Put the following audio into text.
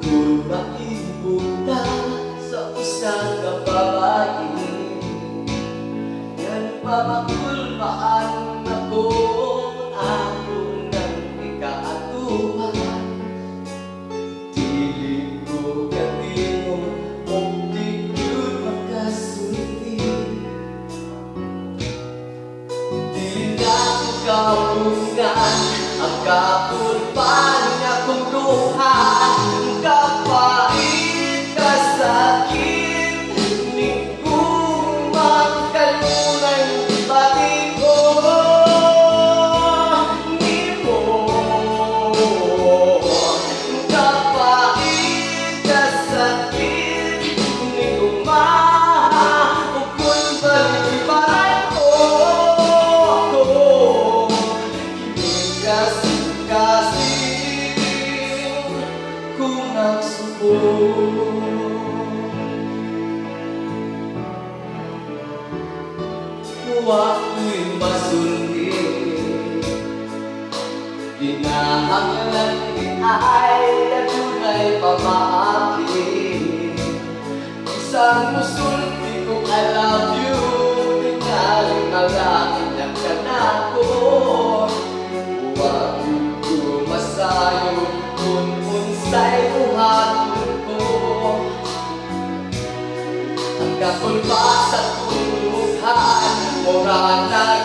Kung maipunta sa usang kababae, yan papakulmaan ako ako ng ikaatuhan. Dili ko katingon o di yun makasulti. Dili na ko kaungan ang kapulpan nga kong luha. Kapait kasakit ni kumang kalunay pati ko ni mo. Kapait kasakit ni kumang ukol balipan ko. Kasi kung ang suko ako'y masundin, kinahanglan ay adunay pamaakin. Isang musulti kong I love you, tingaling malangit ng kanako. Huwag ko masayo kung unsay buhaton ko. Ang kapulpa sa tuluhan, mura na